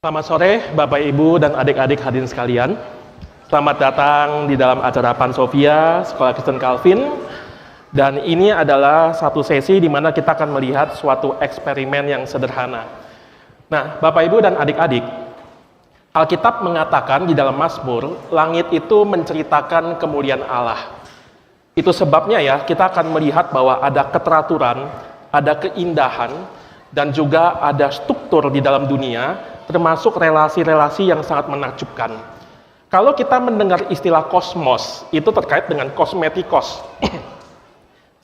Selamat sore Bapak Ibu dan adik-adik hadirin sekalian. Selamat datang di dalam acara Pansofia Sekolah Kristen Calvin. Dan ini adalah satu sesi di mana kita akan melihat suatu eksperimen yang sederhana. Nah, Bapak Ibu dan adik-adik, Alkitab mengatakan di dalam Mazmur, langit itu menceritakan kemuliaan Allah. Itu sebabnya ya, kita akan melihat bahwa ada keteraturan, ada keindahan, dan juga ada struktur di dalam dunia, termasuk relasi-relasi yang sangat menakjubkan. Kalau kita mendengar istilah kosmos, itu terkait dengan kosmetikos.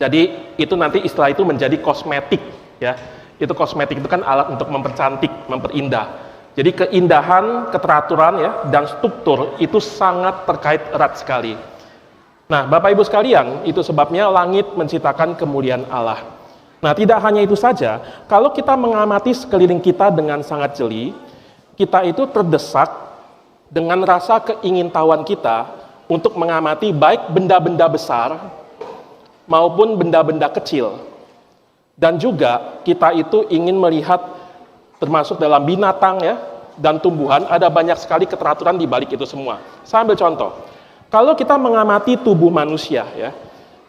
Jadi itu nanti istilah itu menjadi kosmetik, ya. Itu kosmetik itu kan alat untuk mempercantik, memperindah. Jadi keindahan, keteraturan ya, dan struktur itu sangat terkait erat sekali. Nah, Bapak Ibu sekalian, itu sebabnya langit menciptakan kemuliaan Allah. Nah, tidak hanya itu saja, kalau kita mengamati sekeliling kita dengan sangat jeli, kita itu terdesak dengan rasa keingintahuan kita untuk mengamati baik benda-benda besar maupun benda-benda kecil. Dan juga kita itu ingin melihat termasuk dalam binatang ya dan tumbuhan, ada banyak sekali keteraturan di balik itu semua. Saya ambil contoh. Kalau kita mengamati tubuh manusia ya,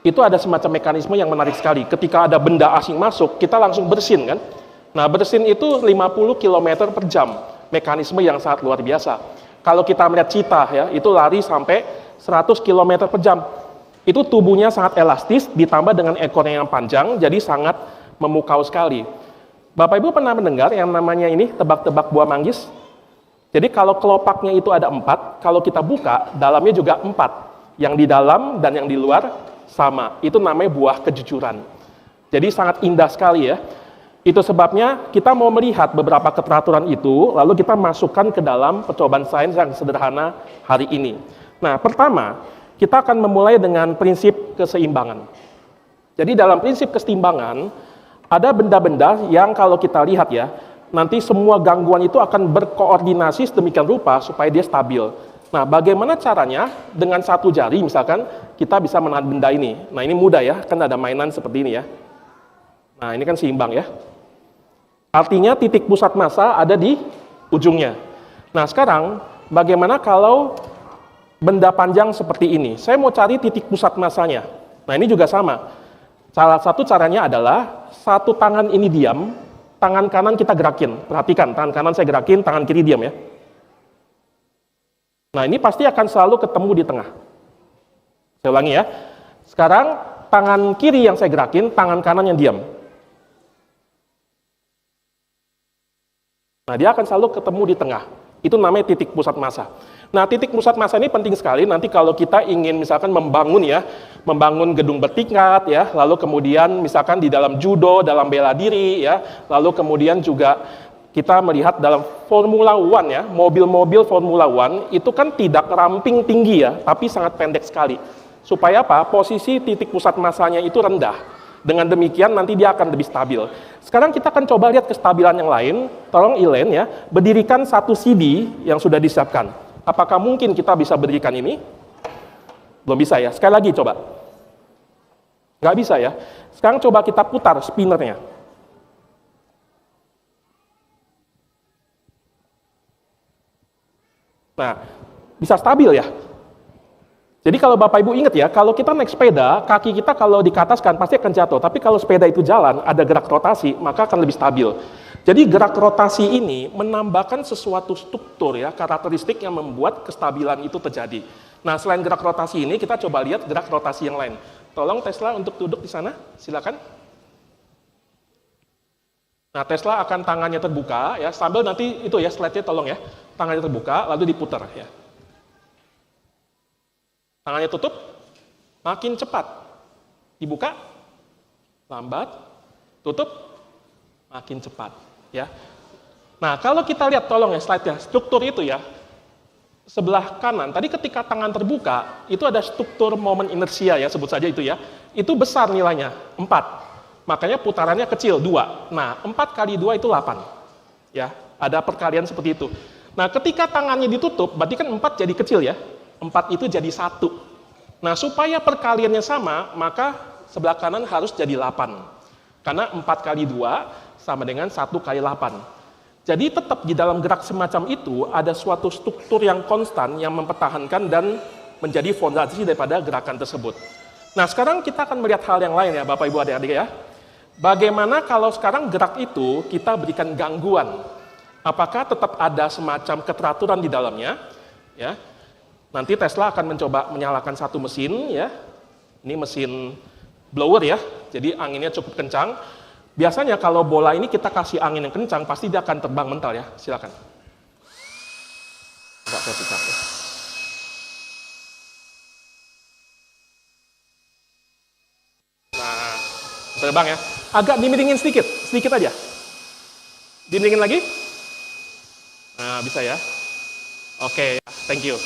itu ada semacam mekanisme yang menarik sekali. Ketika ada benda asing masuk, kita langsung bersin kan. Nah, bersin itu 50 km per jam. Mekanisme yang sangat luar biasa. Kalau kita melihat cheetah ya, itu lari sampai 100 km per jam. Itu tubuhnya sangat elastis, ditambah dengan ekornya yang panjang, jadi sangat memukau sekali. Bapak Ibu pernah mendengar yang namanya ini tebak-tebak buah manggis? Jadi kalau kelopaknya itu ada 4, kalau kita buka, dalamnya juga 4. Yang di dalam dan yang di luar sama. Itu namanya buah kejujuran. Jadi sangat indah sekali ya. Itu sebabnya kita mau melihat beberapa keteraturan itu, lalu kita masukkan ke dalam percobaan sains yang sederhana hari ini. Nah, pertama, kita akan memulai dengan prinsip keseimbangan. Jadi dalam prinsip keseimbangan, ada benda-benda yang kalau kita lihat ya, nanti semua gangguan itu akan berkoordinasi sedemikian rupa supaya dia stabil. Nah, bagaimana caranya? Dengan satu jari misalkan, kita bisa menahan benda ini. Nah, ini mudah ya, kan ada mainan seperti ini ya. Nah, ini kan seimbang ya. Artinya titik pusat massa ada di ujungnya. Nah, sekarang bagaimana kalau benda panjang seperti ini? Saya mau cari titik pusat massanya. Nah, ini juga sama. Salah satu caranya adalah satu tangan ini diam, tangan kanan kita gerakin. Perhatikan, tangan kanan saya gerakin, tangan kiri diam ya. Nah, ini pasti akan selalu ketemu di tengah. Saya ulangi ya. Sekarang tangan kiri yang saya gerakin, tangan kanan yang diam. Nah, dia akan selalu ketemu di tengah. Itu namanya titik pusat massa. Nah, titik pusat massa ini penting sekali nanti kalau kita ingin misalkan membangun ya, membangun gedung bertingkat ya, lalu kemudian misalkan di dalam judo, dalam bela diri ya, lalu kemudian juga kita melihat dalam Formula One ya, mobil-mobil Formula One itu kan tidak ramping tinggi ya, tapi sangat pendek sekali. Supaya apa? Posisi titik pusat massanya itu rendah. Dengan demikian nanti dia akan lebih stabil. Sekarang kita akan coba lihat kestabilan yang lain. Tolong Elaine ya, berdirikan satu CD yang sudah disiapkan. Apakah mungkin kita bisa berdirikan ini? Belum bisa ya. Sekali lagi coba. Nggak bisa ya. Sekarang coba kita putar spinnernya. Nah, bisa stabil ya. Jadi kalau Bapak Ibu ingat ya, kalau kita naik sepeda, kaki kita kalau dikataskan pasti akan jatuh. Tapi kalau sepeda itu jalan, ada gerak rotasi, maka akan lebih stabil. Jadi gerak rotasi ini menambahkan sesuatu struktur ya, karakteristik yang membuat kestabilan itu terjadi. Nah, selain gerak rotasi ini, kita coba lihat gerak rotasi yang lain. Tolong Tesla untuk duduk di sana, silakan. Nah, Tesla akan tangannya terbuka ya, sambil nanti itu ya slide-nya tolong ya. Tangannya terbuka, lalu diputar ya. Tangannya tutup, makin cepat. Dibuka, lambat, tutup, makin cepat. Ya. Nah, kalau kita lihat, tolong ya slide-nya, struktur itu ya, sebelah kanan, tadi ketika tangan terbuka, itu ada struktur momen inersia ya, sebut saja itu ya, itu besar nilainya, 4. Makanya putarannya kecil, 2. Nah, 4 kali 2 itu 8. Ya, ada perkalian seperti itu. Nah, ketika tangannya ditutup, berarti kan 4 jadi kecil ya. 4 itu jadi 1. Nah, supaya perkaliannya sama, maka sebelah kanan harus jadi 8. Karena 4 kali 2 sama dengan 1 kali 8. Jadi tetap di dalam gerak semacam itu ada suatu struktur yang konstan yang mempertahankan dan menjadi fondasi daripada gerakan tersebut. Nah, sekarang kita akan melihat hal yang lain ya Bapak Ibu adik-adik ya. Bagaimana kalau sekarang gerak itu kita berikan gangguan? Apakah tetap ada semacam keteraturan di dalamnya? Ya. Nanti Tesla akan mencoba menyalakan satu mesin ya. Ini mesin blower ya. Jadi anginnya cukup kencang. Biasanya kalau bola ini kita kasih angin yang kencang, pasti dia akan terbang mental ya. Silakan. Agak vertikal ya. Nah, terbang ya. Agak dimiringin sedikit aja. Dimiringin lagi. Nah, bisa ya. Oke, thank you.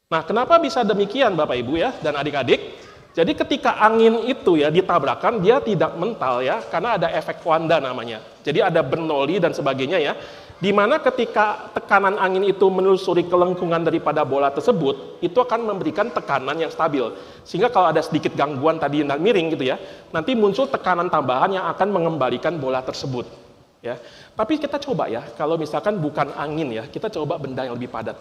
Nah, kenapa bisa demikian Bapak Ibu ya dan adik-adik? Jadi ketika angin itu ya ditabrakan, dia tidak mental ya, karena ada efek Wanda namanya. Jadi ada Bernoulli dan sebagainya ya. Di mana ketika tekanan angin itu menelusuri kelengkungan daripada bola tersebut, itu akan memberikan tekanan yang stabil. Sehingga kalau ada sedikit gangguan tadi yang miring gitu ya, nanti muncul tekanan tambahan yang akan mengembalikan bola tersebut. Ya. Tapi kita coba ya, kalau misalkan bukan angin ya, kita coba benda yang lebih padat.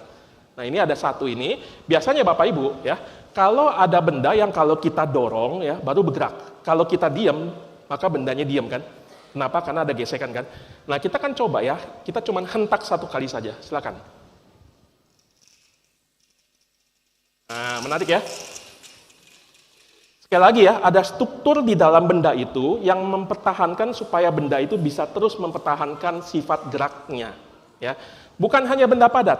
Nah ini ada satu ini, biasanya Bapak Ibu ya, kalau ada benda yang kalau kita dorong ya, baru bergerak. Kalau kita diam, maka bendanya diam kan. Kenapa? Karena ada gesekan kan. Nah kita kan coba ya, kita cuma hentak satu kali saja, silakan. Nah menarik ya. Sekali lagi ya, ada struktur di dalam benda itu yang mempertahankan supaya benda itu bisa terus mempertahankan sifat geraknya. Ya, bukan hanya benda padat.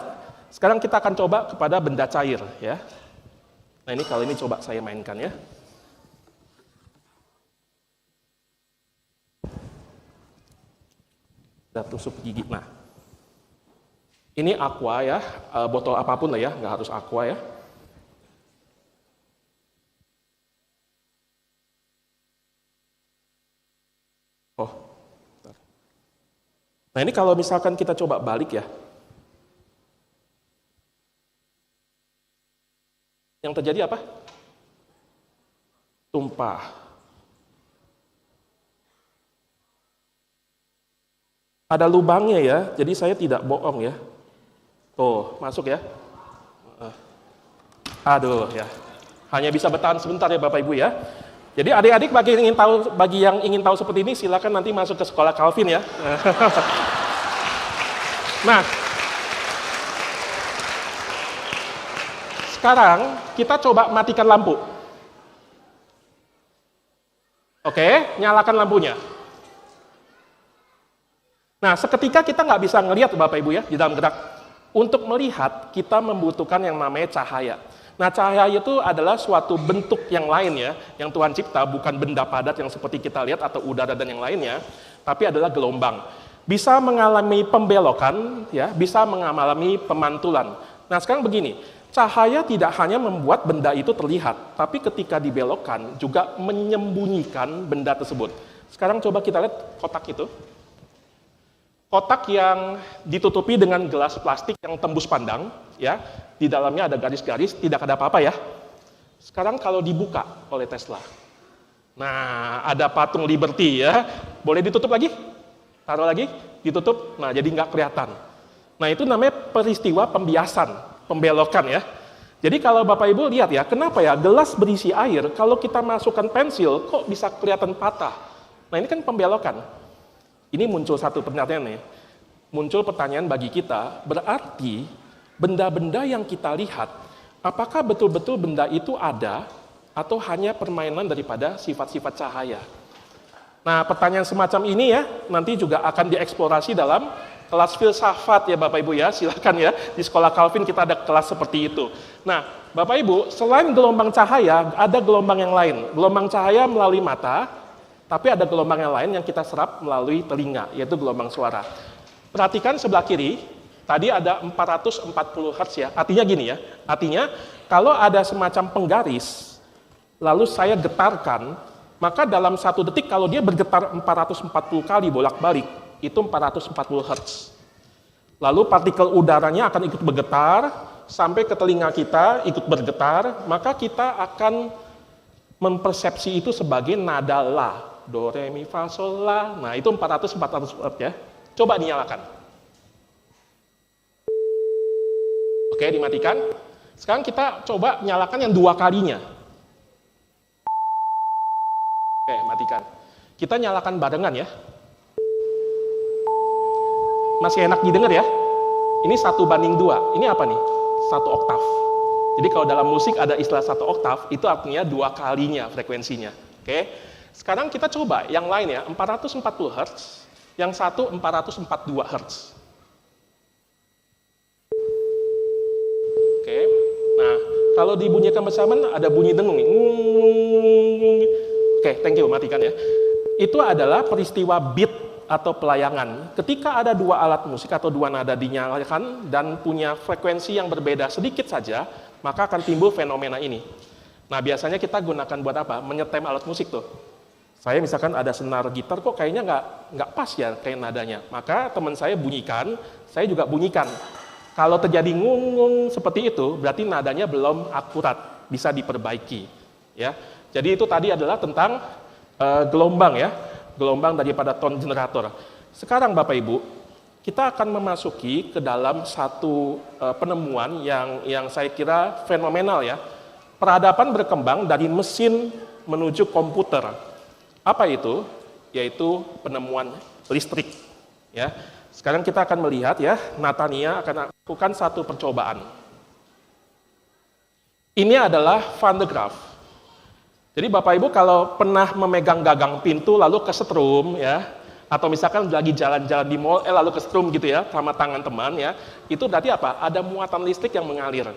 Sekarang kita akan coba kepada benda cair ya. Nah ini kalau ini coba saya mainkan ya. Kita tusuk gigi. Nah ini aqua ya, botol apapun lah ya, nggak harus aqua ya. Oh, nah ini kalau misalkan kita coba balik ya. Yang terjadi apa? Tumpah. Ada lubangnya ya, jadi saya tidak bohong ya. Tuh, masuk ya. Aduh ya. Hanya bisa bertahan sebentar ya Bapak Ibu ya. Jadi adik-adik bagi yang ingin tahu seperti ini silakan nanti masuk ke sekolah Calvin ya. Nah, sekarang kita coba matikan lampu. Oke, nyalakan lampunya. Nah, seketika kita nggak bisa ngelihat Bapak Ibu ya di dalam gerak. Untuk melihat, kita membutuhkan yang namanya cahaya. Nah, cahaya itu adalah suatu bentuk yang lain ya, yang Tuhan cipta, bukan benda padat yang seperti kita lihat atau udara dan yang lainnya, tapi adalah gelombang. Bisa mengalami pembelokan, ya, bisa mengalami pemantulan. Nah, sekarang begini. Cahaya tidak hanya membuat benda itu terlihat, tapi ketika dibelokkan juga menyembunyikan benda tersebut. Sekarang coba kita lihat kotak itu. Kotak yang ditutupi dengan gelas plastik yang tembus pandang, ya, di dalamnya ada garis-garis, tidak ada apa-apa ya. Sekarang kalau dibuka oleh Tesla, nah ada patung Liberty ya, boleh ditutup lagi? Taruh lagi, ditutup, nah jadi nggak kelihatan. Nah itu namanya peristiwa pembiasan, pembelokan ya. Jadi kalau Bapak Ibu lihat ya, kenapa ya gelas berisi air, kalau kita masukkan pensil, kok bisa kelihatan patah? Nah ini kan pembelokan. Ini muncul satu pertanyaan nih. Muncul pertanyaan bagi kita, berarti benda-benda yang kita lihat, apakah betul-betul benda itu ada, atau hanya permainan daripada sifat-sifat cahaya? Nah pertanyaan semacam ini ya, nanti juga akan dieksplorasi dalam kelas filsafat ya Bapak Ibu ya, silakan ya, di sekolah Calvin kita ada kelas seperti itu. Nah Bapak Ibu, selain gelombang cahaya, ada gelombang yang lain. Gelombang cahaya melalui mata, tapi ada gelombang yang lain yang kita serap melalui telinga, yaitu gelombang suara. Perhatikan sebelah kiri, tadi ada 440 Hz ya, artinya gini ya, artinya kalau ada semacam penggaris, lalu saya getarkan, maka dalam 1 detik kalau dia bergetar 440 kali bolak-balik, itu 440 Hz. Lalu partikel udaranya akan ikut bergetar, sampai ke telinga kita ikut bergetar, maka kita akan mempersepsi itu sebagai nada la. do, re, mi, fa, sol, la. Nah, itu 400 Hz ya. Coba dinyalakan. Oke, dimatikan. Sekarang kita coba nyalakan yang 2 kalinya. Oke, matikan. Kita nyalakan barengan ya. Masih enak didengar ya? Ini 1:2. Ini apa nih? 1 oktav. Jadi kalau dalam musik ada istilah 1 oktav, itu artinya 2 kalinya frekuensinya. Oke. Sekarang kita coba yang lain ya, 440 Hz, yang satu 442 Hz. Oke. Nah, kalau dibunyikan bersamaan ada bunyi dengung nih. Oke, thank you, matikan ya. Itu adalah peristiwa beat atau pelayangan. Ketika ada 2 alat musik atau 2 nada dinyalakan dan punya frekuensi yang berbeda sedikit saja, maka akan timbul fenomena ini. Nah, biasanya kita gunakan buat apa? Menyetem alat musik tuh. Saya misalkan ada senar gitar, kok kayaknya nggak pas ya kayak nadanya. Maka teman saya bunyikan, saya juga bunyikan. Kalau terjadi ngung seperti itu, berarti nadanya belum akurat, bisa diperbaiki. Ya. Jadi itu tadi adalah tentang gelombang ya. Gelombang daripada tone generator. Sekarang Bapak Ibu, kita akan memasuki ke dalam satu penemuan yang saya kira fenomenal ya. Peradaban berkembang dari mesin menuju komputer. Apa itu? Yaitu penemuan listrik. Ya. Sekarang kita akan melihat ya, Nathania akan lakukan satu percobaan. Ini adalah Van de Graaff. Jadi Bapak Ibu kalau pernah memegang gagang pintu lalu kesetrum ya, atau misalkan lagi jalan-jalan di mall lalu kesetrum gitu ya sama tangan teman ya, itu berarti apa? Ada muatan listrik yang mengalir.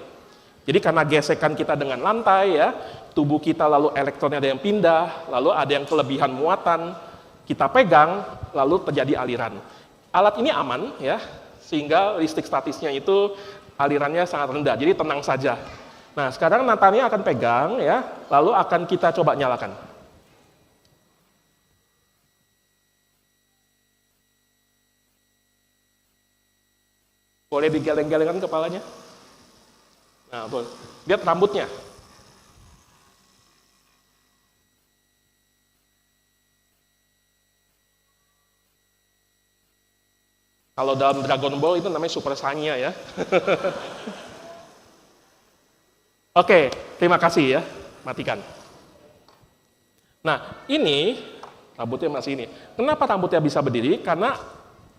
Jadi karena gesekan kita dengan lantai ya, tubuh kita lalu elektronnya ada yang pindah, lalu ada yang kelebihan muatan, kita pegang lalu terjadi aliran. Alat ini aman ya, sehingga listrik statisnya itu alirannya sangat rendah. Jadi tenang saja. Nah, sekarang Nathania akan pegang ya, lalu akan kita coba nyalakan. Boleh digeleng-gelengkan kepalanya? Nah, boleh. Lihat rambutnya. Kalau dalam Dragon Ball itu namanya Super Saiyan ya. Oke, terima kasih ya. Matikan. Nah, ini rambutnya masih ini. Kenapa rambutnya bisa berdiri? Karena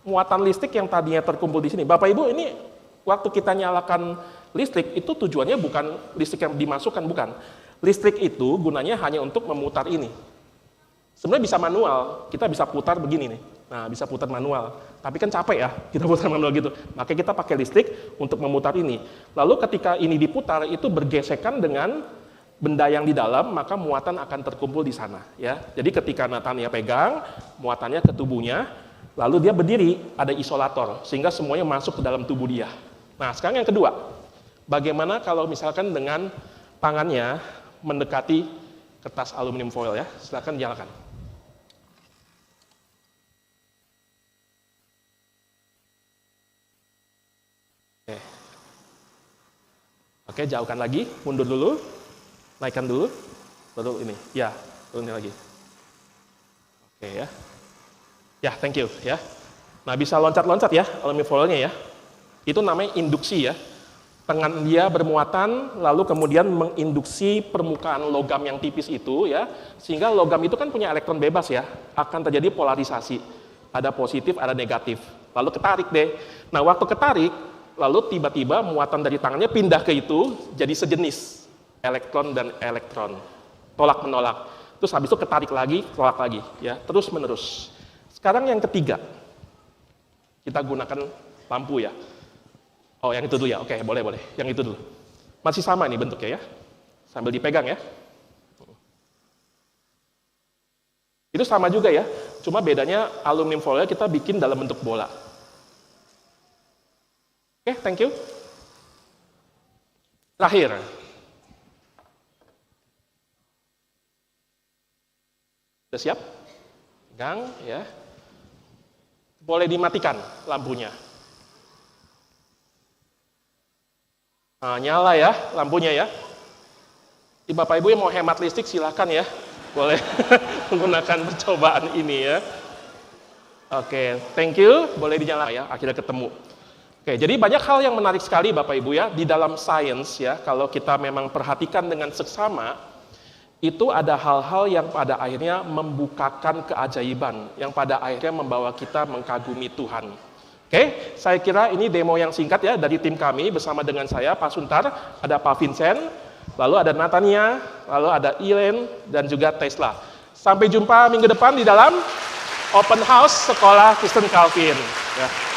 muatan listrik yang tadinya terkumpul di sini. Bapak Ibu, ini waktu kita nyalakan listrik itu tujuannya bukan listrik yang dimasukkan, bukan. Listrik itu gunanya hanya untuk memutar ini. Sebenarnya bisa manual, kita bisa putar begini nih. Nah, bisa putar manual. Tapi kan capek ya, kita putar manual gitu. Makanya kita pakai listrik untuk memutar ini. Lalu ketika ini diputar, itu bergesekan dengan benda yang di dalam, maka muatan akan terkumpul di sana. Ya. Jadi ketika Nathania pegang, muatannya ke tubuhnya, lalu dia berdiri, ada isolator, sehingga semuanya masuk ke dalam tubuh dia. Nah, sekarang yang kedua, bagaimana kalau misalkan dengan tangannya mendekati kertas aluminium foil ya, silakan nyalakan. Oke, jauhkan lagi, mundur dulu, naikkan dulu, baru ini, ya, turunin lagi. Oke ya, ya, thank you ya. Nah, bisa loncat-loncat ya, aluminium foilnya ya. Itu namanya induksi ya. Tangan dia bermuatan, lalu kemudian menginduksi permukaan logam yang tipis itu ya, sehingga logam itu kan punya elektron bebas ya, akan terjadi polarisasi, ada positif, ada negatif. Lalu ketarik deh. Nah, waktu ketarik, lalu tiba-tiba muatan dari tangannya pindah ke itu jadi sejenis elektron dan elektron, tolak menolak. Terus habis itu ketarik lagi, tolak lagi, ya terus menerus. Sekarang yang ketiga, kita gunakan lampu ya. Oh yang itu dulu ya, oke boleh. Yang itu dulu. Masih sama ini bentuknya ya, sambil dipegang ya. Itu sama juga ya, cuma bedanya aluminium foilnya kita bikin dalam bentuk bola. Oke, thank you. Terakhir. Sudah siap? Pegang, ya. Boleh dimatikan lampunya. Nah, nyala ya lampunya ya. Bapak Ibu yang mau hemat listrik silahkan ya. boleh menggunakan percobaan ini ya. Oke, thank you. Boleh dinyalakan ya, akhirnya ketemu. Oke, jadi banyak hal yang menarik sekali Bapak Ibu ya, di dalam sains ya, kalau kita memang perhatikan dengan seksama, itu ada hal-hal yang pada akhirnya membukakan keajaiban, yang pada akhirnya membawa kita mengagumi Tuhan. Oke, saya kira ini demo yang singkat ya, dari tim kami bersama dengan saya, Pak Suntar, ada Pak Vincent, lalu ada Natania, lalu ada Ilen, dan juga Tesla. Sampai jumpa minggu depan di dalam Open House Sekolah Kristen Calvin. Ya.